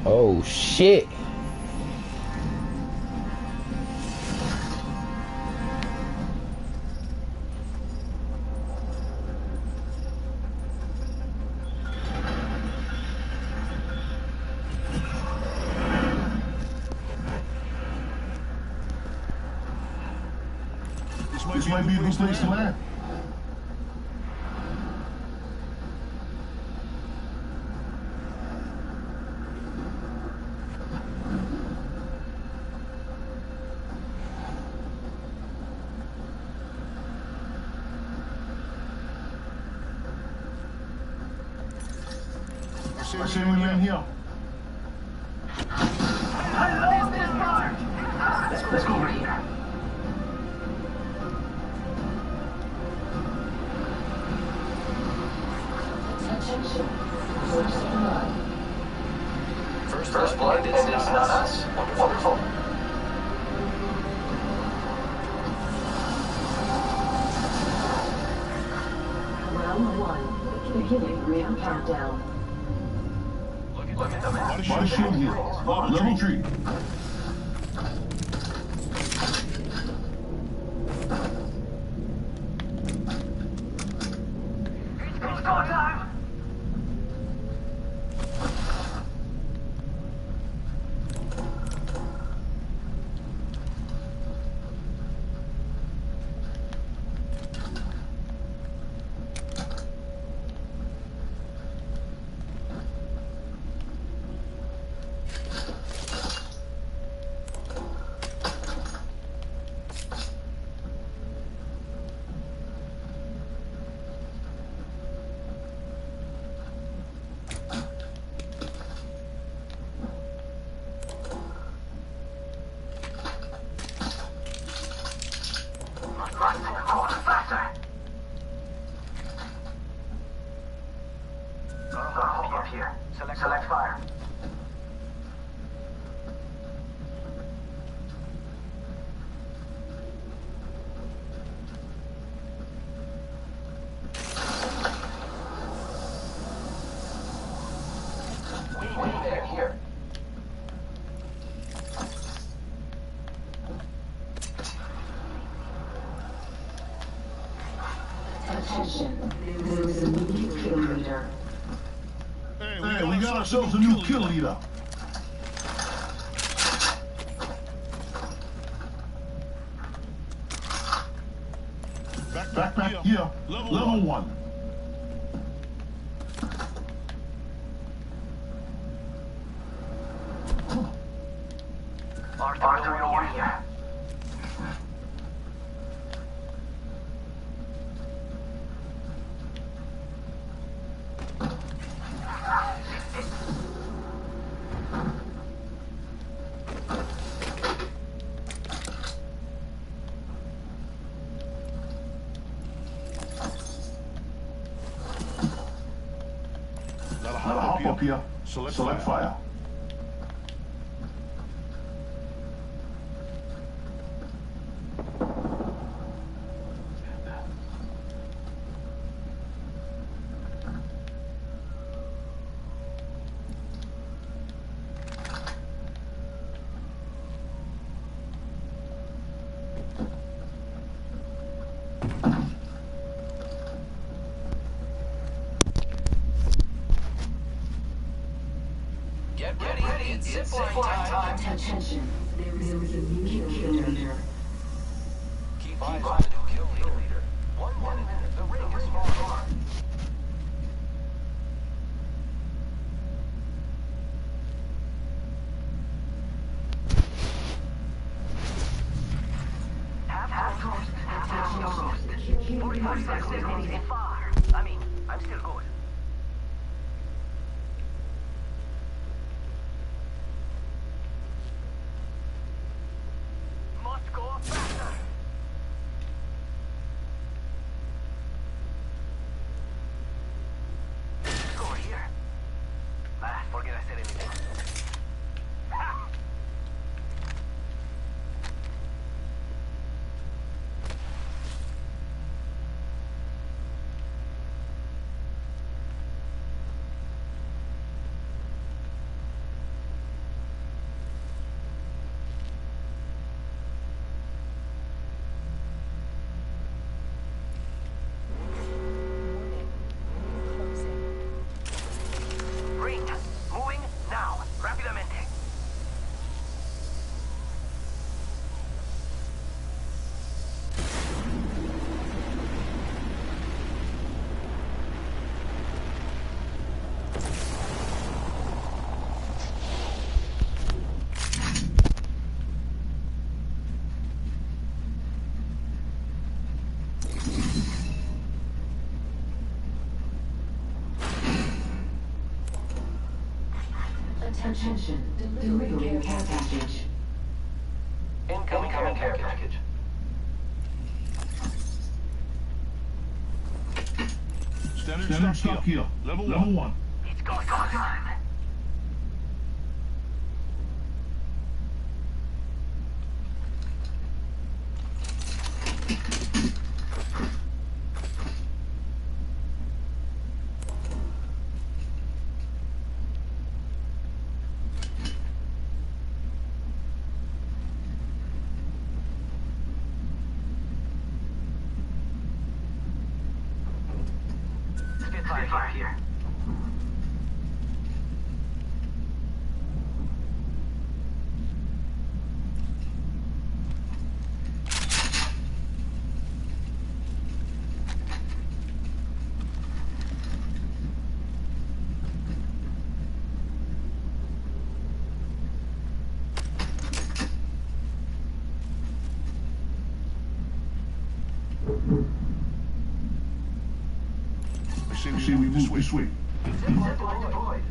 Oh shit. This might be a good place to land. I say we land here. Let's go over here. Attention. First blood, and it's not us. Wonderful. Round 1. Beginning ring countdown. Look at the map. Body shield here. Level 3. It's go time! Up here. Select fire. Wait there, here. Attention, there is a new kill leader. Hey, we got ourselves a new kill leader. Back here. Level 1. Arthur, you're here. Gotta hop up here. Select fire. Get ready, it's zipline time. Attention, there is a new kill leader. Keep eyes on the new kill leader. 1 minute, the ring is far. Half toast, half toast. 45 seconds is far. I mean, I'm still good. Must go faster. Go over here. Forget I said anything. Attention, delivering care package. Incoming care package. Standard stock here. Level 1. It's go time. Spitfire here. I say we move this way. Zipline deployed.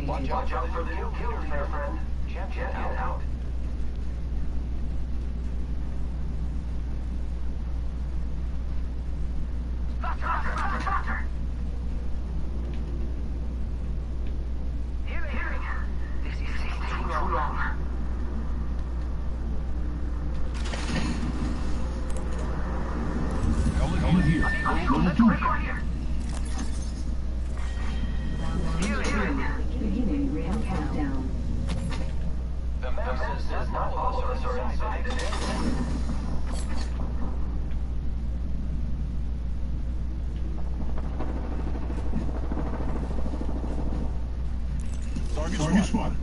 Watch out for the new killer, fair friend. Jet out. Faster. Hearing. This is taking too long. Helmet here. Level 2. Hearing. Beginning ring countdown. The map says not close or inside. Target spotted.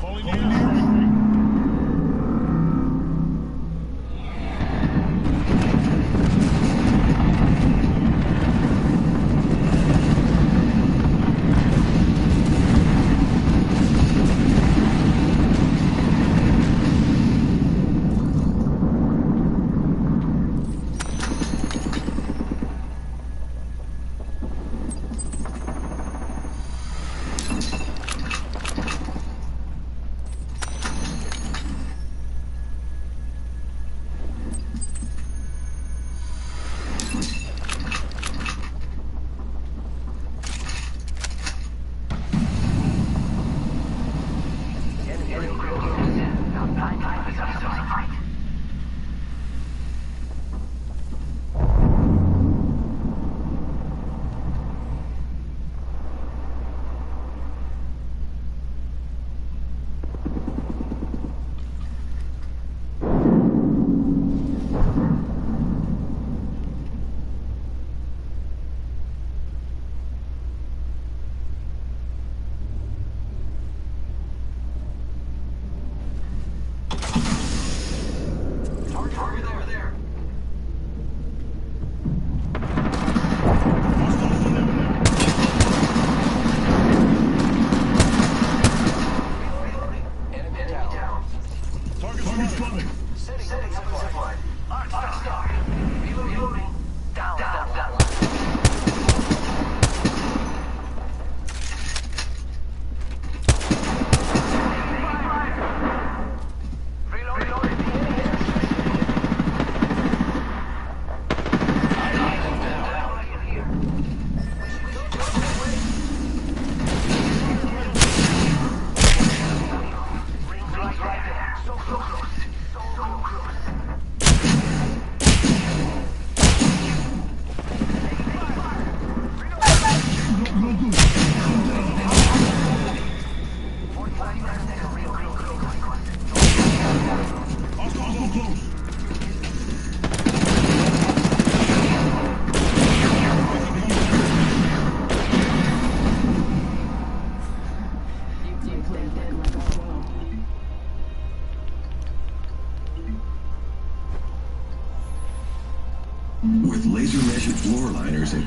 Falling in.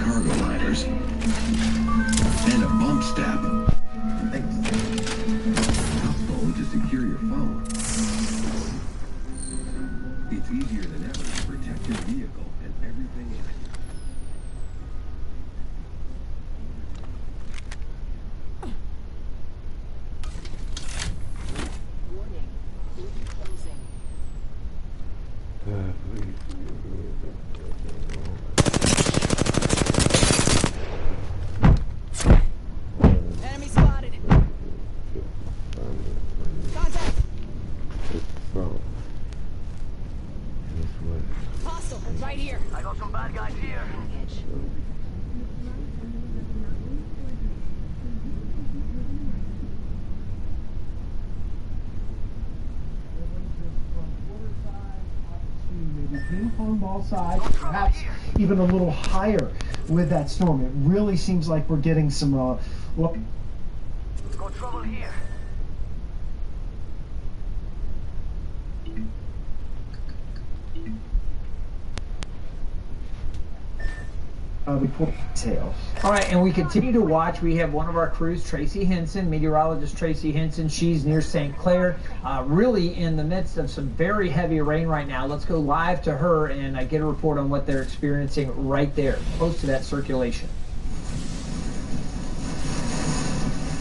cargo liners. And a bump step. A phone to secure your phone. It's easier than ever to protect your vehicle and everything in it. Warning. Booth closing. Enemy spotted. Contact. Hostile. Right here. I got some bad guys here. Package. Maybe ping-pong ball size, perhaps even a little higher with that storm. It really seems like we're getting some look. Got trouble here. Report detail. All right, and we continue to watch. We have one of our crews, Tracy Henson, meteorologist Tracy Henson. She's near St. Clair, really in the midst of some very heavy rain right now. Let's go live to her and get a report on what they're experiencing right there, close to that circulation.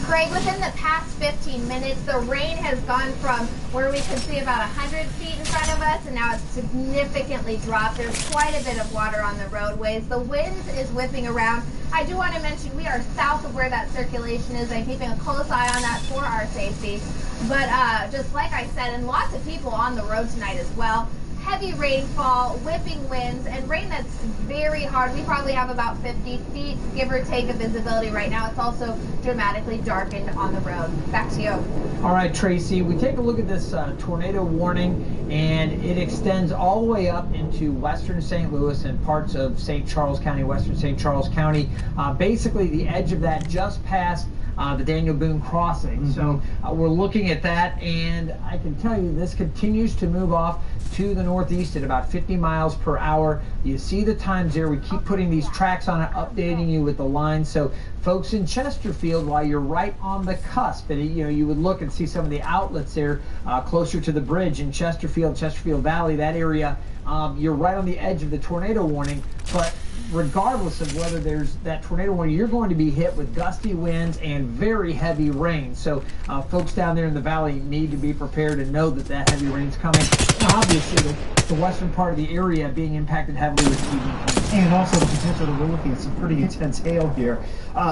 Greg, within the past 15 minutes, the rain has gone from where we could see about 100 feet in front of us, and now it's significantly dropped. There's quite a bit of water on the roadways. The wind is whipping around. I do want to mention we are south of where that circulation is and keeping a close eye on that for our safety. But just like I said, and lots of people on the road tonight as well. Heavy rainfall, whipping winds, and rain that's very hard. We probably have about 50 feet, give or take, of visibility right now. It's also dramatically darkened on the road. Back to you. All right, Tracy, we take a look at this tornado warning, and it extends all the way up into western St. Louis and parts of St. Charles County, western St. Charles County. Basically, the edge of that just past the Daniel Boone crossing. Mm-hmm. So we're looking at that, and I can tell you this continues to move off to the northeast at about 50 miles per hour. You see the times there. We keep putting these tracks on it, updating you with the line. So folks in Chesterfield, while you're right on the cusp, and you would look and see some of the outlets there closer to the bridge in Chesterfield Valley, that area. You're right on the edge of the tornado warning, but regardless of whether there's that tornado warning, you're going to be hit with gusty winds and very heavy rain. So folks down there in the valley need to be prepared and know that that heavy rain's coming. Obviously, the western part of the area being impacted heavily with evening rain. And also the potential that we're looking at some pretty intense hail here.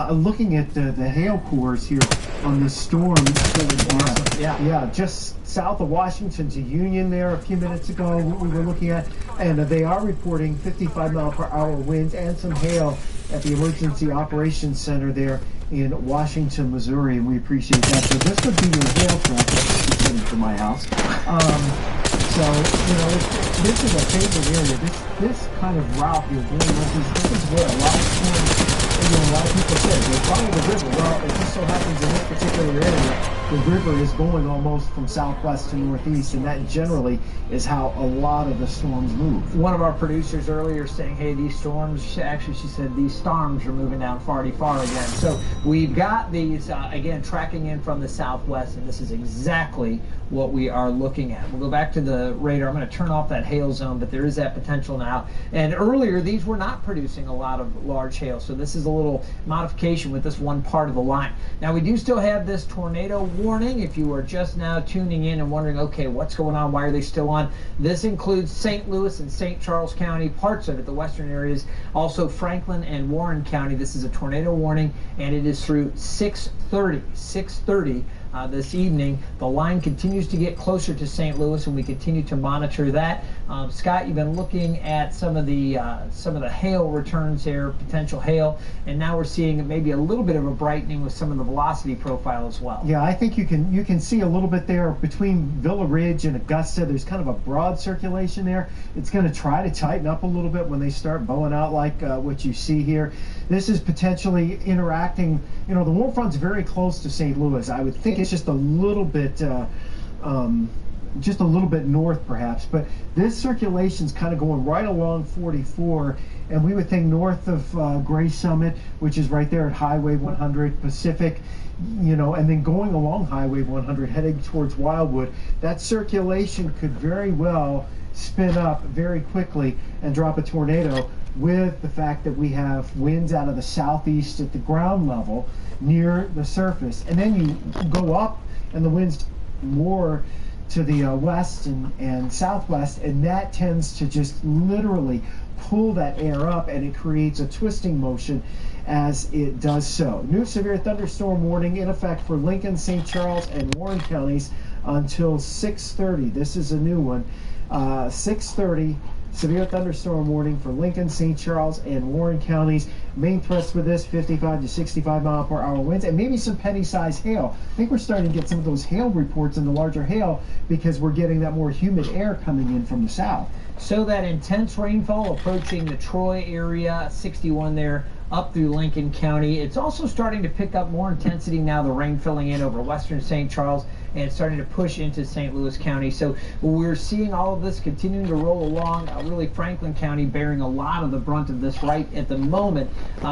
Looking at the hail cores here on this storm. Yeah, just south of Washington to Union there a few minutes ago we were looking at, and they are reporting 55 mile per hour winds and some hail at the Emergency Operations Center there in Washington, Missouri, and we appreciate that. So this would be your hail track that's heading to my house. So, this is a favorite area. This kind of route here, this is where a lot of storms, a lot of people say, they follow the river. Well, it just so happens in this particular area, the river is going almost from southwest to northeast, and that generally is how a lot of the storms move. One of our producers earlier saying, hey, these storms, actually she said these storms are moving down far again. So we've got these, again, tracking in from the southwest, and this is exactly what we are looking at. We'll go back to the radar. I'm going to turn off that hail zone, but there is that potential now. And earlier, these were not producing a lot of large hail, so this is a little modification with this one part of the line. Now, we do still have this tornado warning. If you are just now tuning in and wondering, okay, what's going on? Why are they still on? This includes St. Louis and St. Charles County, parts of it, the western areas, also Franklin and Warren County. This is a tornado warning, and it is through 6:30 this evening. The line continues to get closer to St. Louis, and we continue to monitor that. Scott, you've been looking at some of the hail returns there, potential hail, and now we're seeing maybe a little bit of a brightening with some of the velocity profile as well. Yeah, I think you can see a little bit there between Villa Ridge and Augusta. There's kind of a broad circulation there. It's going to try to tighten up a little bit when they start bowing out like what you see here. This is potentially interacting. The warm front's very close to St. Louis. I would think it's just a little bit just a little bit north perhaps, but this circulation's kind of going right along 44, and we would think north of Gray Summit, which is right there at Highway 100 Pacific, you know, and then going along Highway 100 heading towards Wildwood, that circulation could very well spin up very quickly and drop a tornado, with the fact that we have winds out of the southeast at the ground level near the surface, and then you go up and the winds more to the west and southwest, and that tends to just literally pull that air up, and it creates a twisting motion as it does so. New severe thunderstorm warning in effect for Lincoln, St. Charles, and Warren counties until 6:30. This is a new one. 6:30. Severe thunderstorm warning for Lincoln, St. Charles, and Warren counties. Main threats with this, 55 to 65 mile per hour winds, and maybe some petty size hail. I think we're starting to get some of those hail reports and the larger hail because we're getting that more humid air coming in from the south. So that intense rainfall approaching the Troy area, 61 there, up through Lincoln County. It's also starting to pick up more intensity now, the rain filling in over western St. Charles, and it's starting to push into St. Louis County. So we're seeing all of this continuing to roll along. Really, Franklin County bearing a lot of the brunt of this right at the moment.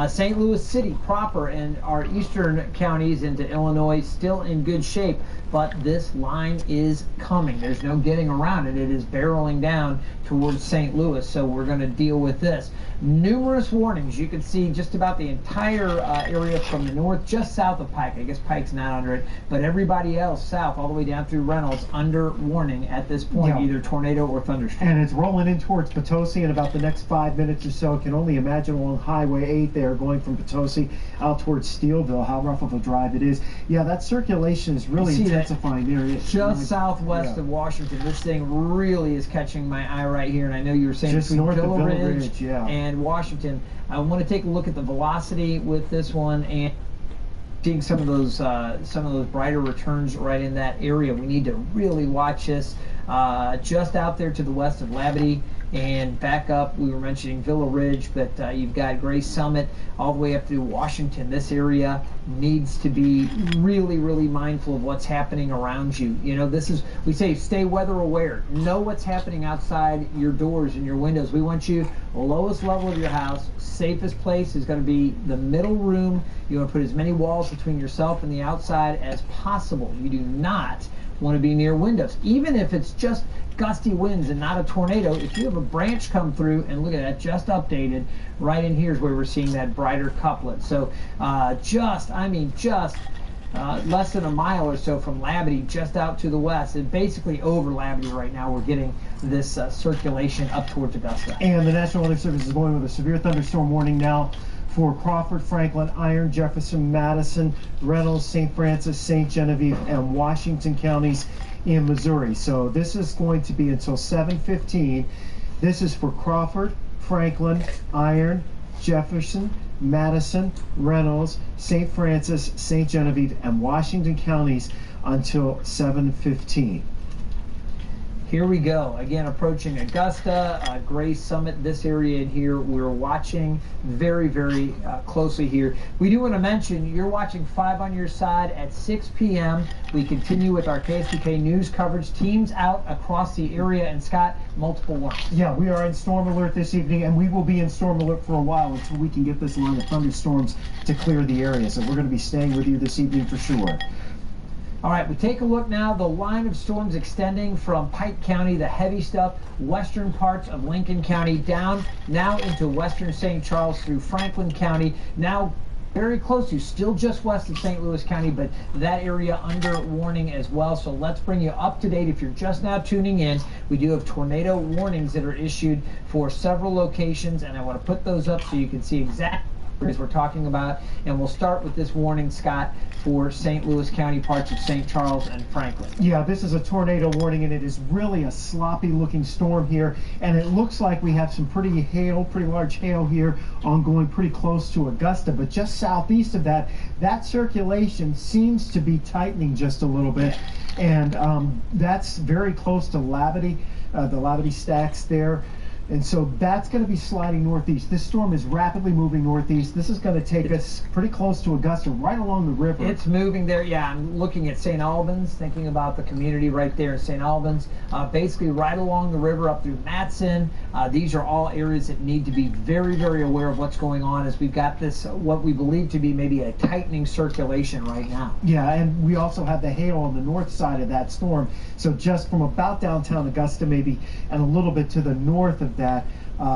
St. Louis City proper and our eastern counties into Illinois still in good shape, but this line is coming. There's no getting around it. It is barreling down towards St. Louis, so we're going to deal with this. Numerous warnings. You can see just about the entire area from the north, just south of Pike. I guess Pike's not under it, but everybody else south, all the way down through Reynolds, under warning at this point, Yeah. either tornado or thunderstorm. And it's rolling in towards Potosi in about the next 5 minutes or so. Can only imagine along Highway 8 there, going from Potosi out towards Steelville, how rough of a drive it is. Yeah, that circulation is really You see that intensifying there. It's just really- southwest yeah. of Washington. This thing really is catching my eye right here, and I know you were saying Just between north of Villa Villa Ridge Ridge, yeah. and Washington. I want to take a look at the velocity with this one and seeing some of those brighter returns right in that area. We need to really watch this. Just out there to the west of Labadie and back up, we were mentioning Villa Ridge, but you've got Gray Summit all the way up through Washington. This area needs to be really, really mindful of what's happening around you. You know, this is, we say, stay weather aware. Know what's happening outside your doors and your windows. We want you lowest level of your house. Safest place is going to be the middle room. You want to put as many walls between yourself and the outside as possible. You do not want to be near windows, even if it's just gusty winds and not a tornado. If you have a branch come through, and look at that, just updated, right in here is where we're seeing that brighter couplet. So just less than a mile or so from Labadie, just out to the west, and basically over Labadie right now, we're getting this circulation up towards Augusta. And the National Weather Service is going with a severe thunderstorm warning now for Crawford, Franklin, Iron, Jefferson, Madison, Reynolds, St. Francis, St. Genevieve, and Washington counties in Missouri. So this is going to be until 7:15. This is for Crawford, Franklin, Iron, Jefferson, Madison, Reynolds, St. Francis, St. Genevieve, and Washington counties until 7:15. Here we go. Again, approaching Augusta, Gray Summit, this area in here, we're watching very, very closely here. We do want to mention, you're watching 5 on your side at 6 p.m. We continue with our KSTK news coverage. Teams out across the area, and Scott, multiple warnings. Yeah, we are in storm alert this evening, and we will be in storm alert for a while until we can get this line of thunderstorms to clear the area. So we're going to be staying with you this evening for sure. All right, we take a look now. The line of storms extending from Pike County, the heavy stuff, western parts of Lincoln County, down now into western St. Charles through Franklin County, now very close to, still just west of St. Louis County, but that area under warning as well. So let's bring you up to date. If you're just now tuning in, we do have tornado warnings that are issued for several locations, and I want to put those up so you can see exactly as we're talking about, and we'll start with this warning, Scott, for St. Louis County, parts of St. Charles and Franklin. Yeah, this is a tornado warning, and it is really a sloppy looking storm here, and it looks like we have some pretty large hail here ongoing pretty close to Augusta, but just southeast of that, that circulation seems to be tightening just a little bit, and that's very close to Labadie, the Labadie stacks there. And so that's going to be sliding northeast. This storm is rapidly moving northeast. This is going to take us pretty close to Augusta, right along the river. It's moving there. Yeah, I'm looking at St. Albans, thinking about the community right there in St. Albans. Basically right along the river up through Matson. These are all areas that need to be very, very aware of what's going on, as we've got this, what we believe to be maybe a tightening circulation right now. Yeah, and we also have the hail on the north side of that storm. So just from about downtown Augusta maybe, and a little bit to the north of that,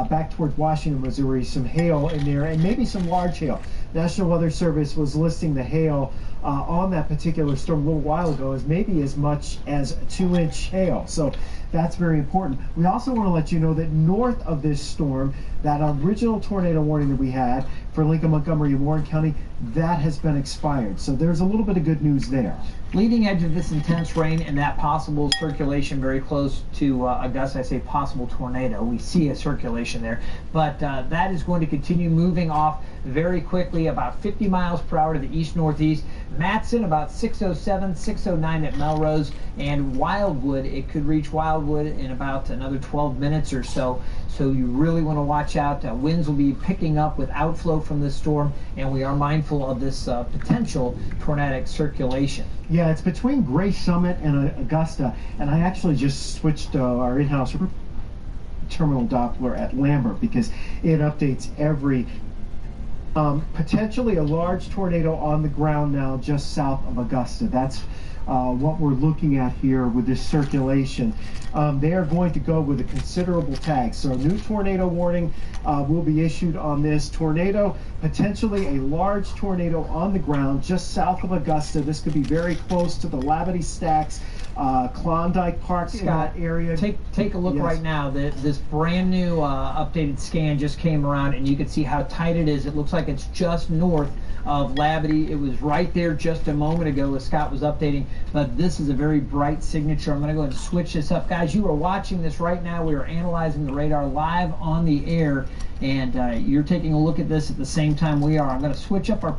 back towards Washington, Missouri, some hail in there, and maybe some large hail. National Weather Service was listing the hail on that particular storm a little while ago as maybe as much as 2-inch hail. So that's very important. We also want to let you know that north of this storm, that original tornado warning that we had for Lincoln, Montgomery, and Warren County, that has been expired. So there's a little bit of good news there. Leading edge of this intense rain and that possible circulation very close to Augusta, I say possible tornado. We see a circulation there, but that is going to continue moving off very quickly, about 50 miles per hour to the east-northeast. Matson about 607, 609 at Melrose, and Wildwood, it could reach Wildwood in about another 12 minutes or so. So you really want to watch out. Winds will be picking up with outflow from this storm, and we are mindful of this potential tornadic circulation. Yeah, it's between Gray Summit and Augusta, and I actually just switched our in-house terminal Doppler at Lambert because it updates every potentially a large tornado on the ground now just south of Augusta. That's what we're looking at here with this circulation. They are going to go with a considerable tag. So a new tornado warning will be issued on this tornado, potentially a large tornado on the ground just south of Augusta. This could be very close to the Labadie Stacks, Klondike Park, Scott area. Take a look right now. This brand new updated scan just came around, and you can see how tight it is. It looks like it's just north of Labadie. It was right there just a moment ago as Scott was updating, but this is a very bright signature. I'm going to go ahead and switch this up. Guys, you are watching this right now. We are analyzing the radar live on the air, and you're taking a look at this at the same time we are. I'm going to switch up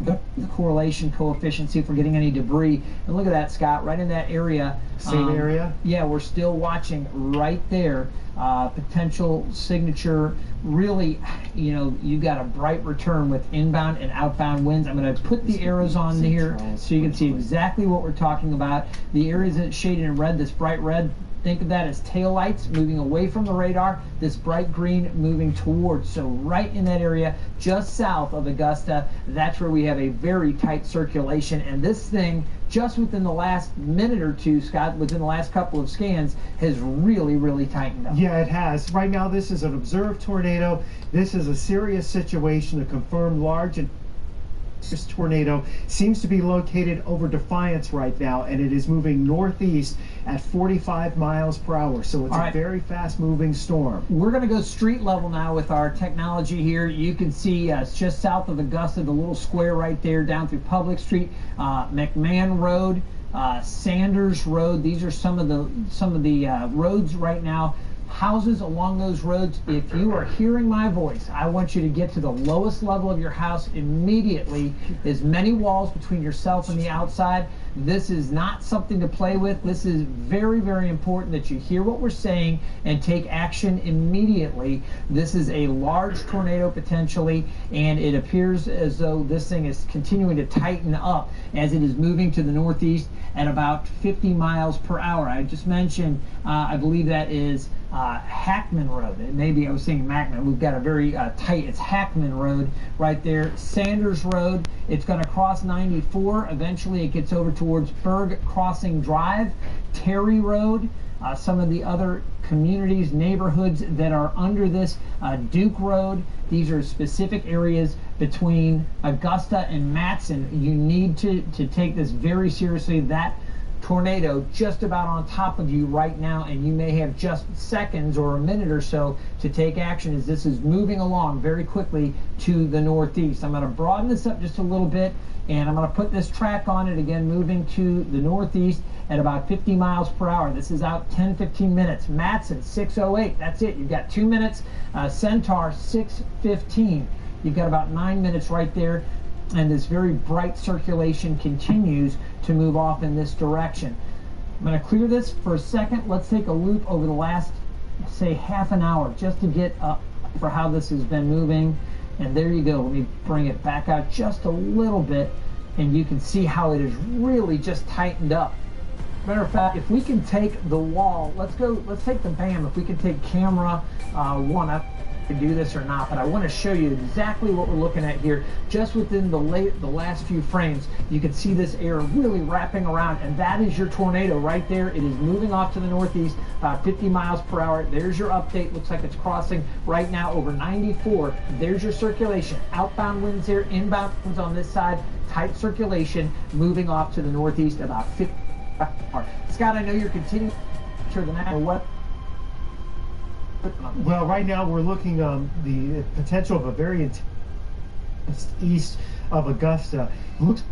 the correlation coefficient, see if we're getting any debris. And look at that, Scott, right in that area. Same area? Yeah, we're still watching right there. Potential signature. Really, you know, you got a bright return with inbound and outbound winds. I'm going to put the arrows on here so you can see exactly what we're talking about. The areas that shaded in red, this bright red, think of that as tail lights moving away from the radar, this bright green moving towards. So right in that area, just south of Augusta, that's where we have a very tight circulation. And this thing, just within the last minute or two, Scott, within the last couple of scans, has really, really tightened up. Yeah, it has. Right now, this is an observed tornado. This is a serious situation. A confirmed large and this tornado seems to be located over Defiance right now, and it is moving northeast at 45 miles per hour. So it's a very fast moving storm. We're going to go street level now with our technology here. You can see it's just south of Augusta, the little square right there down through Public Street, McMahon Road, Sanders Road. These are some of the roads right now. Houses along those roads. If you are hearing my voice, I want you to get to the lowest level of your house immediately. As many walls between yourself and the outside. This is not something to play with. This is very, very important that you hear what we're saying and take action immediately. This is a large tornado potentially, and it appears as though this thing is continuing to tighten up as it is moving to the northeast at about 50 miles per hour. I just mentioned, I believe that is Hackman Road. Maybe I was saying Macman. We've got a very tight, it's Hackman Road right there. Sanders Road, it's going to cross 94. Eventually it gets over towards Berg Crossing Drive. Terry Road, some of the other communities, neighborhoods that are under this, Duke Road. These are specific areas between Augusta and Matson. You need to take this very seriously. That tornado just about on top of you right now, and you may have just seconds or a minute or so to take action as this is moving along very quickly to the northeast. I'm going to broaden this up just a little bit, and I'm going to put this track on it again, moving to the northeast at about 50 miles per hour. This is out 10-15 minutes. Matson 6:08. That's it. You've got 2 minutes. Centaur 6:15. You've got about 9 minutes right there. And this very bright circulation continues to move off in this direction. I'm going to clear this for a second. Let's take a loop over the last say half an hour just to get up for how this has been moving. And there you go. Let me bring it back out just a little bit, and you can see how it is really just tightened up. Matter of fact, if we can take the wall, let's take the BAM. If we can take camera one up to do this or not, but I want to show you exactly what we're looking at here. Just within the last few frames, you can see this air really wrapping around, and that is your tornado right there. It is moving off to the northeast, about 50 miles per hour. There's your update. Looks like it's crossing right now over 94. There's your circulation. Outbound winds here, inbound winds on this side. Tight circulation, moving off to the northeast about 50. Scott, I know you're continuing to the matter. What? Well, right now we're looking the potential of a very intense east of Augusta. Looks,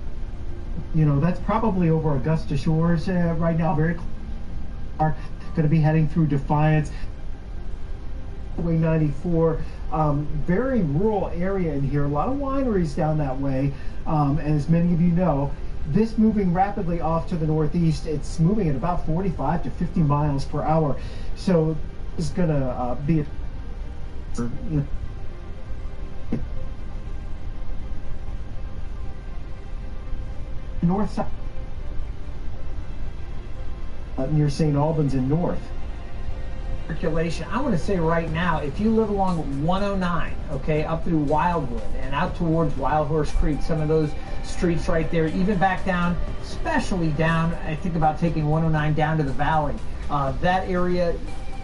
that's probably over Augusta shores right now. Very are going to be heading through Defiance. Highway 94, very rural area in here. A lot of wineries down that way, and as many of you know. This moving rapidly off to the northeast. It's moving at about 45 to 50 miles per hour. So it's going to be north side near St. Albans and north. Circulation. I want to say right now, if you live along 109, okay, up through Wildwood and out towards Wild Horse Creek, some of those streets right there, even back down, especially down, I think about taking 109 down to the valley. That area,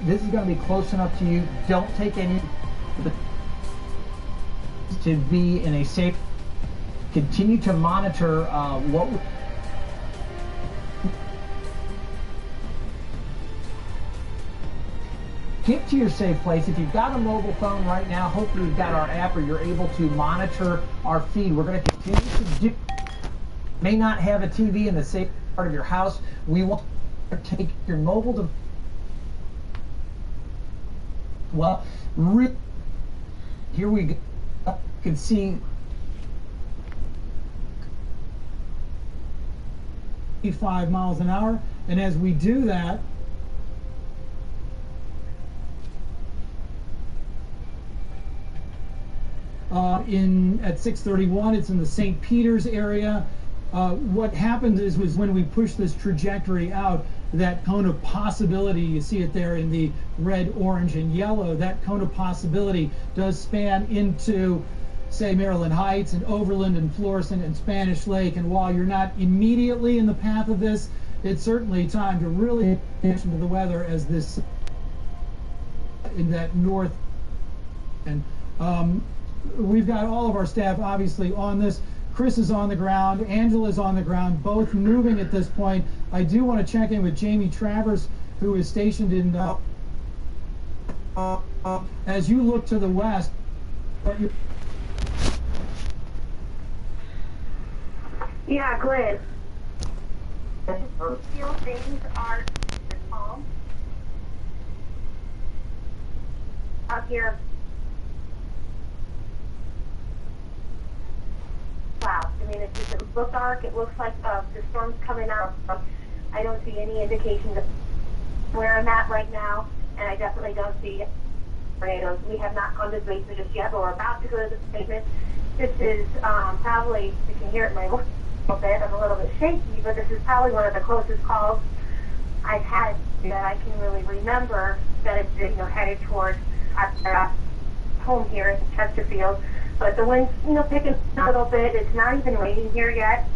this is going to be close enough to you. Don't take any to be in a safe. Continue to monitor what. Get to your safe place. If you've got a mobile phone right now, hopefully you've got our app or you're able to monitor our feed. We're going to continue to do. May not have a TV in the safe part of your house. We want to take your mobile device. Well, here we go. You can see 5 miles an hour, and as we do that, at 631, it's in the St. Peter's area. What happens is when we push this trajectory out, that cone of possibility, you see it there in the red, orange, and yellow, that cone of possibility does span into, say, Maryland Heights and Overland and Florissant and Spanish Lake. And while you're not immediately in the path of this, it's certainly time to really pay attention to the weather as this in that north. And we've got all of our staff obviously on this. Chris is on the ground, Angela's on the ground, both moving at this point. I do want to check in with Jamie Travers, who is stationed in as you look to the west. Yeah, Glenn. Feel things are calm. Out here. Wow. I mean, it's just a book arc. It looks like the storm's coming out. I don't see any indications of where I'm at right now, and I definitely don't see tornadoes. We have not gone to the basement just yet, but we're about to go to the basement. This is probably, you can hear it in my voice a little bit. I'm a little bit shaky, but this is probably one of the closest calls I've had that I can really remember that it's headed towards our home here in Chesterfield. But the wind's, picking up a little bit. It's not even raining here yet.